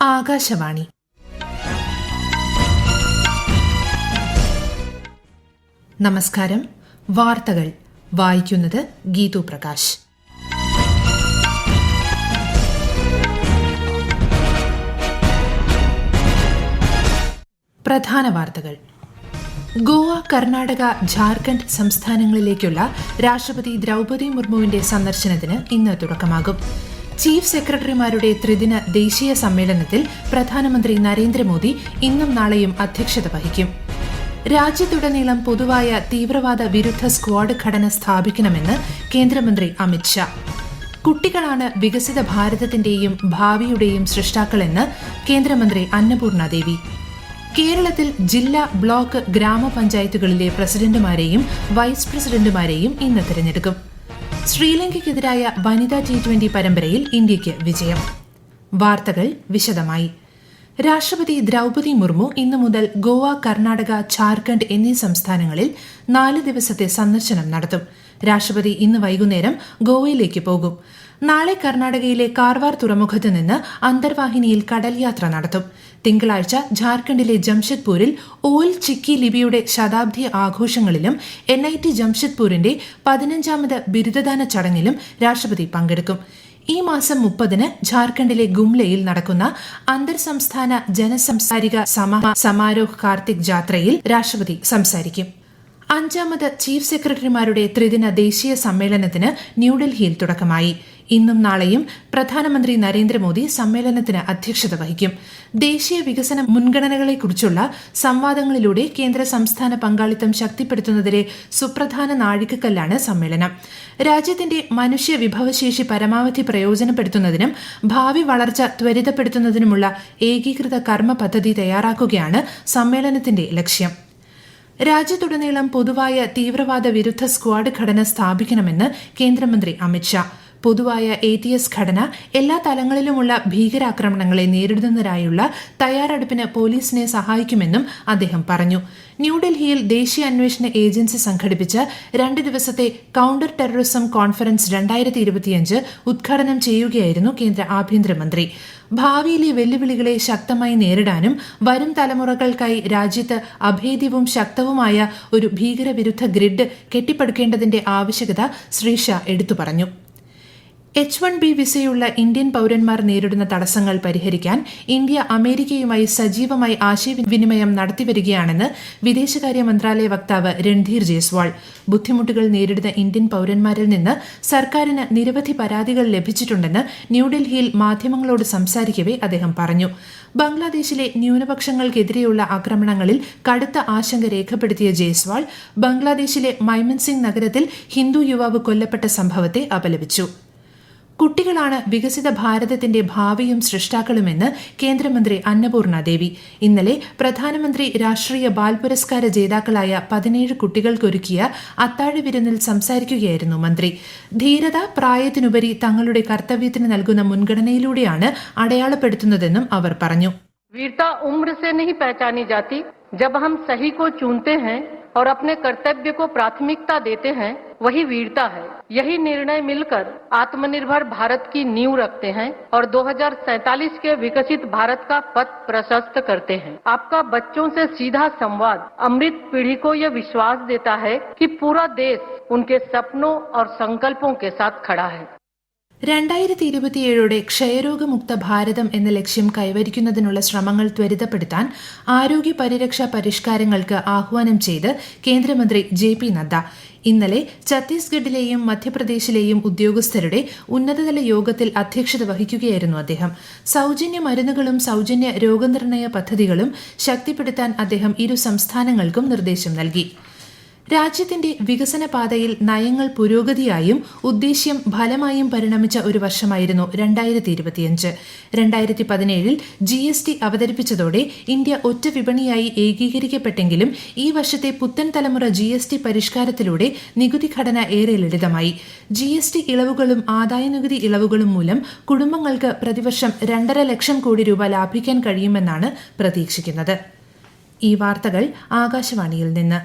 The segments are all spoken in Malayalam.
ആകാശവാണി. നമസ്കാരം. വാർത്തകൾ വായിക്കുന്നത് ഗീതു പ്രകാശ്. പ്രധാന വാർത്തകൾ. ഗോവ, കർണാടക, ഝാർഖണ്ഡ് സംസ്ഥാനങ്ങളിലേക്കുള്ള രാഷ്ട്രപതി ദ്രൌപദി മുർമുവിന്റെ സന്ദർശനത്തിന് ഇന്ന് തുടക്കമാകും. ചീഫ് സെക്രട്ടറിമാരുടെ ത്രിദിന ദേശീയ സമ്മേളനത്തിൽ പ്രധാനമന്ത്രി നരേന്ദ്രമോദി ഇന്നും നാളെയും അധ്യക്ഷത വഹിക്കും. രാജ്യത്തുടനീളം പൊതുവായ തീവ്രവാദ വിരുദ്ധ സ്ക്വാഡ് ഘടന സ്ഥാപിക്കണമെന്ന് കേന്ദ്രമന്ത്രി അമിത്ഷാ. കുട്ടികളാണ് വികസിത ഭാരതത്തിന്റെയും ഭാവിയുടെയും സൃഷ്ടാക്കളെന്ന് കേന്ദ്രമന്ത്രി അന്നപൂർണ ദേവി. കേരളത്തിൽ ജില്ലാ, ബ്ലോക്ക്, ഗ്രാമപഞ്ചായത്തുകളിലെ പ്രസിഡന്റുമാരെയും വൈസ് പ്രസിഡന്റുമാരെയും ഇന്ന് തിരഞ്ഞെടുക്കും. ശ്രീലങ്കയ്ക്കെതിരായ വനിതാ T20 പരമ്പരയിൽ ഇന്ത്യയ്ക്ക് വിജയം. വാർത്തകൾ വിശദമായി. രാഷ്ട്രപതി ദ്രൌപദി മുർമു ഇന്നു മുതൽ ഗോവ, കർണാടക, ഝാർഖണ്ഡ് എന്നീ സംസ്ഥാനങ്ങളിൽ 4 ദിവസത്തെ സന്ദർശനം നടത്തും. രാഷ്ട്രപതി ഇന്ന് വൈകുന്നേരം ഗോവയിലേക്ക് പോകും. നാളെ കർണാടകയിലെ കാർവാർ തുറമുഖത്ത് നിന്ന് അന്തർവാഹിനിയിൽ കടൽ യാത്ര നടത്തും. തിങ്കളാഴ്ച ഝാർഖണ്ഡിലെ ജംഷഡ്പൂരിൽ ഓയിൽ ചിക്കി ലിപിയുടെ ശതാബ്ദി ആഘോഷങ്ങളിലും NIT ജംഷഡ്പൂരിന്റെ 15ാമത് ബിരുദദാന ചടങ്ങിലും രാഷ്ട്രപതി പങ്കെടുക്കും. ഈ മാസം 30-ന് ഝാർഖണ്ഡിലെ ഗുംലയിൽ നടക്കുന്ന അന്തർ സംസ്ഥാന ജനസംസാരിക സമാരോഹ് കാർത്തിക് ജാത്രയിൽ രാഷ്ട്രപതി സംസാരിക്കും. 5ാമത് ചീഫ് സെക്രട്ടറിമാരുടെ ത്രിദിന ദേശീയ സമ്മേളനത്തിന് ന്യൂഡൽഹിയിൽ തുടക്കമായി. ഇന്നും നാളെയും പ്രധാനമന്ത്രി നരേന്ദ്രമോദി സമ്മേളനത്തിന് അധ്യക്ഷത വഹിക്കും. ദേശീയ വികസന മുൻഗണനകളെക്കുറിച്ചുള്ള സംവാദങ്ങളിലൂടെ കേന്ദ്ര സംസ്ഥാന പങ്കാളിത്തം ശക്തിപ്പെടുത്തുന്നതിലെ സുപ്രധാന നാഴികക്കല്ലാണ് സമ്മേളനം. രാജ്യത്തിന്റെ മനുഷ്യ വിഭവശേഷി പരമാവധി പ്രയോജനപ്പെടുത്തുന്നതിനും ഭാവി വളർച്ച ത്വരിതപ്പെടുത്തുന്നതിനുമുള്ള ഏകീകൃത കർമ്മ പദ്ധതി തയ്യാറാക്കുകയാണ് സമ്മേളനത്തിന്റെ ലക്ഷ്യം. രാജ്യത്തുടനീളം പൊതുവായ തീവ്രവാദ വിരുദ്ധ സ്ക്വാഡ് ഘടന സ്ഥാപിക്കണമെന്ന് കേന്ദ്രമന്ത്രി അമിത്ഷാ. പൊതുവായ ATS ഘടന എല്ലാ തലങ്ങളിലുമുള്ള ഭീകരാക്രമണങ്ങളെ നേരിടുന്നതിനായുള്ള തയ്യാറെടുപ്പിന് പോലീസിനെ സഹായിക്കുമെന്നും അദ്ദേഹം പറഞ്ഞു. ന്യൂഡൽഹിയിൽ ദേശീയ അന്വേഷണ ഏജൻസി സംഘടിപ്പിച്ച 2 ദിവസത്തെ കൌണ്ടർ ടെററിസം കോൺഫറൻസ് 2025 ഉദ്ഘാടനം ചെയ്യുകയായിരുന്നു കേന്ദ്ര ആഭ്യന്തരമന്ത്രി. ഭാവിയിലെ വെല്ലുവിളികളെ ശക്തമായി നേരിടാനും വരും തലമുറകൾക്കായി രാജ്യത്ത് അഭേദ്യവും ശക്തവുമായ ഒരു ഭീകരവിരുദ്ധ ഗ്രിഡ് കെട്ടിപ്പടുക്കേണ്ടതിന്റെ ആവശ്യകത ശ്രീ ഷാ എടുത്തു പറഞ്ഞു. H-1B വിസയുള്ള ഇന്ത്യൻ പൌരന്മാർ നേരിടുന്ന തടസ്സങ്ങൾ പരിഹരിക്കാൻ ഇന്ത്യ അമേരിക്കയുമായി സജീവമായി ആശയവിനിമയം നടത്തിവരികയാണെന്ന് വിദേശകാര്യ മന്ത്രാലയ വക്താവ് രൺധീർ ജയ്സ്വാൾ. ബുദ്ധിമുട്ടുകൾ നേരിടുന്ന ഇന്ത്യൻ പൌരന്മാരിൽ നിന്ന് സർക്കാരിന് നിരവധി പരാതികൾ ലഭിച്ചിട്ടുണ്ടെന്ന് ന്യൂഡൽഹിയിൽ മാധ്യമങ്ങളോട് സംസാരിക്കവെ അദ്ദേഹം പറഞ്ഞു. ബംഗ്ലാദേശിലെ ന്യൂനപക്ഷങ്ങൾക്കെതിരെയുള്ള ആക്രമണങ്ങളിൽ കടുത്ത ആശങ്ക രേഖപ്പെടുത്തിയ ജയ്സ്വാൾ ബംഗ്ലാദേശിലെ മൈമൻസിംഗ് നഗരത്തിൽ ഹിന്ദു യുവാവ് കൊല്ലപ്പെട്ട സംഭവത്തെ അപലപിച്ചു. കുട്ടികളാണ് വികസിത ഭാരതത്തിന്റെ ഭാവിയും സൃഷ്ടാക്കളുമെന്ന് കേന്ദ്രമന്ത്രി അന്നപൂർണ ദേവി. ഇന്നലെ പ്രധാനമന്ത്രി രാഷ്ട്രീയ ബാൽ പുരസ്കാര ജേതാക്കളായ 17 കുട്ടികൾക്കൊരുക്കിയ അത്താഴ വിരുന്നിൽ സംസാരിക്കുകയായിരുന്നു മന്ത്രി. ധീരത പ്രായത്തിനുപരി തങ്ങളുടെ കർത്തവ്യത്തിന് നൽകുന്ന മുൻഗണനയിലൂടെയാണ് അടയാളപ്പെടുത്തുന്നതെന്നും അവർ പറഞ്ഞു. वीरता उम्र से नहीं पहचानी जाती. जब हम सही को चुनते हैं और अपने कर्तव्य को प्राथमिकता देते हैं, वही वीरता है. यही निर्णय मिलकर आत्मनिर्भर भारत की नींव रखते हैं और 2047 के विकसित भारत का पथ प्रशस्त करते हैं. आपका बच्चों से सीधा संवाद अमृत पीढ़ी को यह विश्वास देता है कि पूरा देश उनके सपनों और संकल्पों के साथ खड़ा है. 2027 ക്ഷയരോഗമുക്ത ഭാരതം എന്ന ലക്ഷ്യം കൈവരിക്കുന്നതിനുള്ള ശ്രമങ്ങൾ ത്വരിതപ്പെടുത്താൻ ആരോഗ്യ പരിരക്ഷാ പരിഷ്കാരങ്ങൾക്ക് ആഹ്വാനം ചെയ്ത് കേന്ദ്രമന്ത്രി JP നദ്ദ. ഇന്നലെ ഛത്തീസ്ഗഡിലെയും മധ്യപ്രദേശിലെയും ഉദ്യോഗസ്ഥരുടെ ഉന്നതതല യോഗത്തിൽ അധ്യക്ഷത വഹിക്കുകയായിരുന്നു അദ്ദേഹം. സൌജന്യ മരുന്നുകളും സൌജന്യ രോഗനിർണയ പദ്ധതികളും ശക്തിപ്പെടുത്താൻ അദ്ദേഹം ഇരു സംസ്ഥാനങ്ങൾക്കും നിർദ്ദേശം നൽകി. രാജ്യത്തിന്റെ വികസന പാതയിൽ നയങ്ങൾ പുരോഗതിയായും ഉദ്ദേശ്യം ഫലമായും പരിണമിച്ച ഒരു വർഷമായിരുന്നു 2025. 2017 GST അവതരിപ്പിച്ചതോടെ ഇന്ത്യ ഒറ്റ വിപണിയായി ഏകീകരിക്കപ്പെട്ടെങ്കിലും ഈ വർഷത്തെ പുത്തൻ തലമുറ GST പരിഷ്കാരത്തിലൂടെ നികുതി ഘടന ഏറെ ലളിതമായി. GST ഇളവുകളും ആദായനികുതി ഇളവുകളും മൂലം കുടുംബങ്ങൾക്ക് പ്രതിവർഷം 2.5 ലക്ഷം കോടി രൂപ ലാഭിക്കാൻ കഴിയുമെന്നാണ് പ്രതീക്ഷിക്കുന്നത്. ഈ വാർത്തകൾ ആകാശവാണിയിൽ നിന്ന്.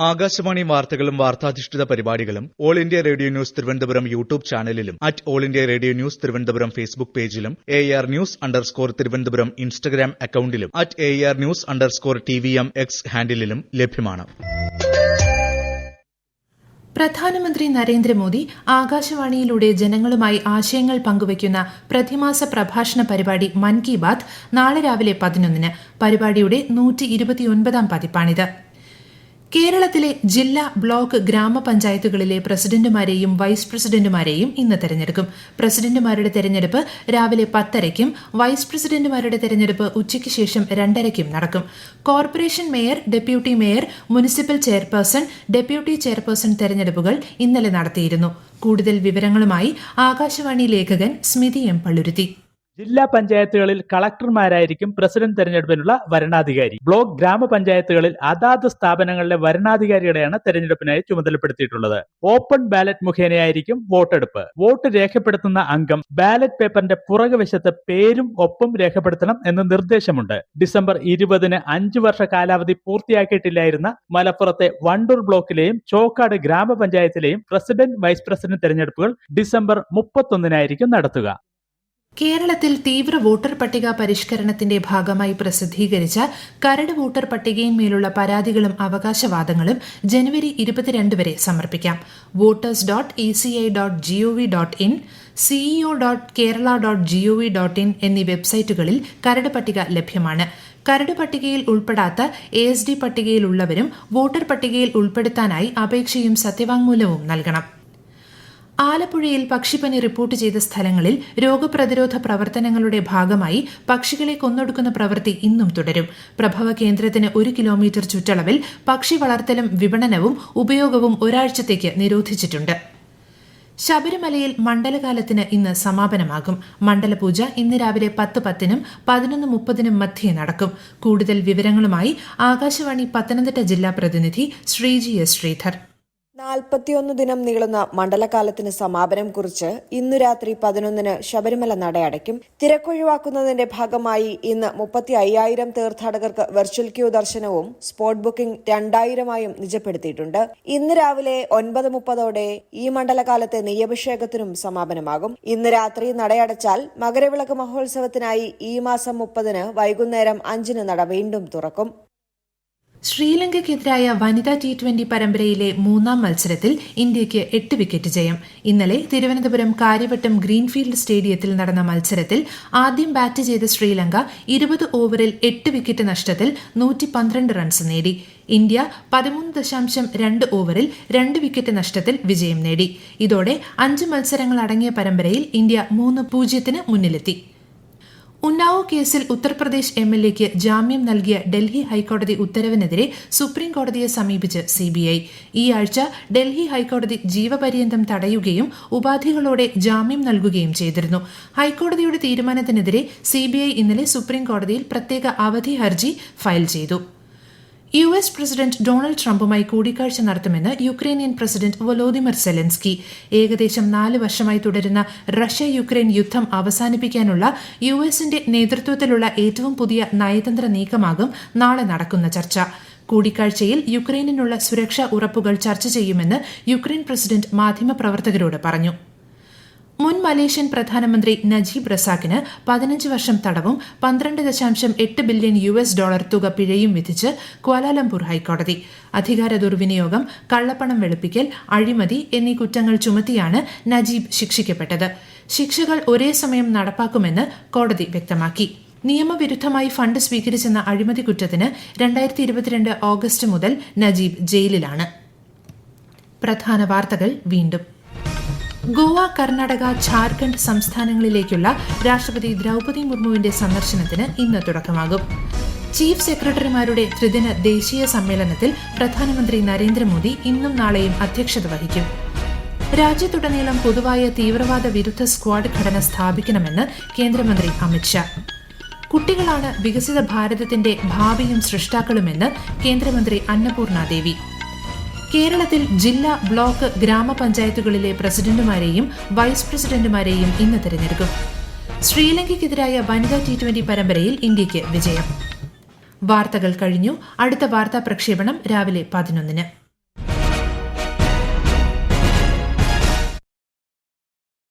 ആകാശവാണി വാർത്തകളും വാർത്താധിഷ്ഠിത പരിപാടികളും all India radio news Thiruvananthapuram YouTube ചാനലിലും @all India radio news Thiruvananthapuram Facebook പേജിലും AR News_ തിരുവനന്തപുരം ഇൻസ്റ്റഗ്രാം അക്കൌണ്ടിലും @AR News_TVM X ഹാൻഡിലും ലഭ്യമാണ്. പ്രധാനമന്ത്രി നരേന്ദ്രമോദി ആകാശവാണിയിലൂടെ ജനങ്ങളുമായി ആശയങ്ങൾ പങ്കുവയ്ക്കുന്ന പ്രതിമാസ പ്രഭാഷണ പരിപാടി മൻ കി ബാത് നാളെ രാവിലെ 11-ന്. പരിപാടിയുടെ 129-ാം പതിപ്പാണിത്. കേരളത്തിലെ ജില്ലാ, ബ്ലോക്ക്, ഗ്രാമപഞ്ചായത്തുകളിലെ പ്രസിഡന്റുമാരെയും വൈസ് പ്രസിഡന്റുമാരെയും ഇന്ന് തെരഞ്ഞെടുക്കും. പ്രസിഡന്റുമാരുടെ തെരഞ്ഞെടുപ്പ് രാവിലെ 10:30-ക്കും വൈസ് പ്രസിഡന്റുമാരുടെ തെരഞ്ഞെടുപ്പ് ഉച്ചയ്ക്ക് ശേഷം 2:30-ക്കും നടക്കും. Corporation mayor, deputy mayor, municipal chairperson, deputy chairperson തെരഞ്ഞെടുപ്പുകൾ ഇന്നലെ നടത്തിയിരുന്നു. കൂടുതൽ വിവരങ്ങളുമായി ആകാശവാണി ലേഖകൻ സ്മിതി എം പള്ളുരുത്തി. ജില്ലാ പഞ്ചായത്തുകളിൽ കളക്ടർമാരായിരിക്കും പ്രസിഡന്റ് തെരഞ്ഞെടുപ്പിനുള്ള വരണാധികാരി. ബ്ലോക്ക്, ഗ്രാമപഞ്ചായത്തുകളിൽ അതാത് സ്ഥാപനങ്ങളിലെ വരണാധികാരികളെയാണ് തെരഞ്ഞെടുപ്പിനായി ചുമതലപ്പെടുത്തിയിട്ടുള്ളത്. ഓപ്പൺ ബാലറ്റ് മുഖേനയായിരിക്കും വോട്ടെടുപ്പ്. വോട്ട് രേഖപ്പെടുത്തുന്ന അംഗം ബാലറ്റ് പേപ്പറിന്റെ പുറകുവശത്ത് പേരും ഒപ്പും രേഖപ്പെടുത്തണം എന്ന് നിർദ്ദേശമുണ്ട്. ഡിസംബർ 20-ന് 5 വർഷ കാലാവധി പൂർത്തിയാക്കിയിട്ടില്ലായിരുന്ന മലപ്പുറത്തെ വണ്ടൂർ ബ്ലോക്കിലെയും ചോക്കാട് ഗ്രാമപഞ്ചായത്തിലെയും പ്രസിഡന്റ്, വൈസ് പ്രസിഡന്റ് തെരഞ്ഞെടുപ്പുകൾ ഡിസംബർ 31-നായിരിക്കും നടത്തുക. കേരളത്തിൽ തീവ്ര വോട്ടർ പട്ടിക പരിഷ്കരണത്തിന്റെ ഭാഗമായി പ്രസിദ്ധീകരിച്ച കരട് വോട്ടർ പട്ടികയിന്മേലുള്ള പരാതികളും അവകാശവാദങ്ങളും ജനുവരി 22 വരെ സമർപ്പിക്കാം. voters.eci.gov.in, ceo.kerala.gov.in എന്നീ വെബ്സൈറ്റുകളിൽ കരട് പട്ടിക ലഭ്യമാണ്. കരട് പട്ടികയിൽ ഉൾപ്പെടാത്ത ASD പട്ടികയിലുള്ളവരും വോട്ടർ പട്ടികയിൽ ഉൾപ്പെടുത്താനായി അപേക്ഷയും സത്യവാങ്മൂലവും നൽകണം. ആലപ്പുഴയിൽ പക്ഷിപ്പനി റിപ്പോർട്ട് ചെയ്ത സ്ഥലങ്ങളിൽ രോഗപ്രതിരോധ പ്രവർത്തനങ്ങളുടെ ഭാഗമായി പക്ഷികളെ കൊന്നൊടുക്കുന്ന പ്രവൃത്തി ഇന്നും തുടരും. പ്രഭവ കേന്ദ്രത്തിന് 1 കിലോമീറ്റർ ചുറ്റളവിൽ പക്ഷി വളർത്തലും വിപണനവും ഉപയോഗവും ഒരാഴ്ചത്തേക്ക് നിരോധിച്ചിട്ടുണ്ട്. ശബരിമലയിൽ മണ്ഡലകാലത്തിന് ഇന്ന് സമാപനമാകും. മണ്ഡലപൂജ ഇന്ന് രാവിലെ 10:10-നും 11:30-നും മധ്യേ നടക്കും. കൂടുതൽ വിവരങ്ങളുമായി ആകാശവാണി പത്തനംതിട്ട ജില്ലാ പ്രതിനിധി ശ്രീജി എസ് ശ്രീധർ. 41 ദിനം നീളുന്ന മണ്ഡലകാലത്തിന് സമാപനം കുറിച്ച് ഇന്നു രാത്രി 11-ന് ശബരിമല നട അടയ്ക്കും. തിരക്കൊഴിവാക്കുന്നതിന്റെ ഭാഗമായി ഇന്ന് 35,000 തീർത്ഥാടകർക്ക് വെർച്വൽ ക്യൂ ദർശനവും സ്പോട്ട് ബുക്കിംഗ് 2,000-ആയും നിജപ്പെടുത്തിയിട്ടുണ്ട്. ഇന്ന് രാവിലെ 9:30-ഓടെ ഈ മണ്ഡലകാലത്തെ നെയ്യഭിഷേകത്തിനും സമാപനമാകും. ഇന്ന് രാത്രി നടയടച്ചാൽ മകരവിളക്ക് മഹോത്സവത്തിനായി ഈ മാസം 30-ന് വൈകുന്നേരം 5-ന് നട വീണ്ടും തുറക്കും. ശ്രീലങ്കയ്ക്കെതിരായ വനിതാ T20 പരമ്പരയിലെ 3-ാം മത്സരത്തിൽ ഇന്ത്യയ്ക്ക് 8 വിക്കറ്റ് ജയം. ഇന്നലെ തിരുവനന്തപുരം കാര്യവട്ടം ഗ്രീൻഫീൽഡ് സ്റ്റേഡിയത്തിൽ നടന്ന മത്സരത്തിൽ ആദ്യം ബാറ്റ് ചെയ്ത ശ്രീലങ്ക 20 ഓവറിൽ 8 വിക്കറ്റ് നഷ്ടത്തിൽ 112 റൺസ് നേടി. ഇന്ത്യ 13.2 ഓവറിൽ 2 വിക്കറ്റ് നഷ്ടത്തിൽ വിജയം നേടി. ഇതോടെ 5 മത്സരങ്ങൾ അടങ്ങിയ പരമ്പരയിൽ ഇന്ത്യ 3-0-ന് മുന്നിലെത്തി. ഉന്നാവോ കേസിൽ ഉത്തർപ്രദേശ് MLA-ക്ക് ജാമ്യം നൽകിയ ഡൽഹി ഹൈക്കോടതി ഉത്തരവിനെതിരെ സുപ്രീം കോടതിയെ സമീപിച്ച് CBI. ഈ ആഴ്ച ഡൽഹി ഹൈക്കോടതി ജീവപര്യന്തം തടയുകയും ഉപാധികളോടെ ജാമ്യം നൽകുകയും ചെയ്തിരുന്നു. ഹൈക്കോടതിയുടെ തീരുമാനത്തിനെതിരെ CBI ഇന്നലെ സുപ്രീം കോടതിയിൽ പ്രത്യേക അവധി ഹർജി ഫയൽ ചെയ്തു. US പ്രസിഡന്റ് ഡൊണാൾഡ് ട്രംപുമായി കൂടിക്കാഴ്ച നടത്തുമെന്ന് യുക്രൈനിയൻ പ്രസിഡന്റ് വൊലോദിമിർ സെലൻസ്കി. ഏകദേശം 4 വർഷമായി തുടരുന്ന റഷ്യ-യുക്രൈൻ യുദ്ധം അവസാനിപ്പിക്കാനുള്ള US-ന്റെ നേതൃത്വത്തിലുള്ള ഏറ്റവും പുതിയ നയതന്ത്ര നീക്കമാകും നാളെ നടക്കുന്ന ചർച്ച. കൂടിക്കാഴ്ചയിൽ യുക്രൈനിനുള്ള സുരക്ഷാ ഉറപ്പുകൾ ചർച്ച ചെയ്യുമെന്ന് യുക്രൈൻ പ്രസിഡന്റ് മാധ്യമപ്രവർത്തകരോട് പറഞ്ഞു. മുൻ മലേഷ്യൻ പ്രധാനമന്ത്രി നജീബ് റസാക്കിന് 15 വർഷം തടവും 12.8 ബില്യൺ US ഡോളർ തുക പിഴയും വിധിച്ച് ക്വാലാലംപൂർ ഹൈക്കോടതി. അധികാര ദുർവിനിയോഗം, കള്ളപ്പണം വെളുപ്പിക്കൽ, അഴിമതി എന്നീ കുറ്റങ്ങൾ ചുമത്തിയാണ് നജീബ് ശിക്ഷിക്കപ്പെട്ടത്. ശിക്ഷകൾ ഒരേ സമയം നടപ്പാക്കുമെന്ന് കോടതി വ്യക്തമാക്കി. നിയമവിരുദ്ധമായി ഫണ്ട് സ്വീകരിച്ചെന്ന അഴിമതി കുറ്റത്തിന് 2022 ഓഗസ്റ്റ് മുതൽ നജീബ് ജയിലിലാണ്. പ്രധാന വാർത്തകൾ വീണ്ടും. ഗോവ, കർണാടക, ഝാർഖണ്ഡ് സംസ്ഥാനങ്ങളിലേക്കുള്ള രാഷ്ട്രപതി ദ്രൌപദി മുർമുവിന്റെ സന്ദർശനത്തിന് ഇന്ന് തുടക്കമാകും. ചീഫ് സെക്രട്ടറിമാരുടെ ത്രിദിന ദേശീയ സമ്മേളനത്തിൽ പ്രധാനമന്ത്രി നരേന്ദ്രമോദി ഇന്നും നാളെയും അധ്യക്ഷത വഹിക്കും. രാജ്യത്തുടനീളം പൊതുവായ തീവ്രവാദ വിരുദ്ധ സ്ക്വാഡ് ഘടന സ്ഥാപിക്കണമെന്ന് കേന്ദ്രമന്ത്രി അമിത്ഷാ. കുട്ടികളാണ് വികസിത ഭാരതത്തിന്റെ ഭാവിയും സൃഷ്ടാക്കളുമെന്ന് കേന്ദ്രമന്ത്രി അന്നപൂർണ ദേവി. കേരളത്തിൽ ജില്ലാ, ബ്ലോക്ക്, ഗ്രാമപഞ്ചായത്തുകളിലെ പ്രസിഡന്റുമാരെയും വൈസ് പ്രസിഡന്റുമാരെയും ഇന്ന് തെരഞ്ഞെടുക്കും. ശ്രീലങ്കയ്ക്കെതിരായ വനിതാ T20 പരമ്പരയിൽ ഇന്ത്യയ്ക്ക് വിജയം. വാർത്തകൾ കഴിഞ്ഞു. അടുത്ത വാർത്താ പ്രക്ഷേപണം രാവിലെ 11-ന്.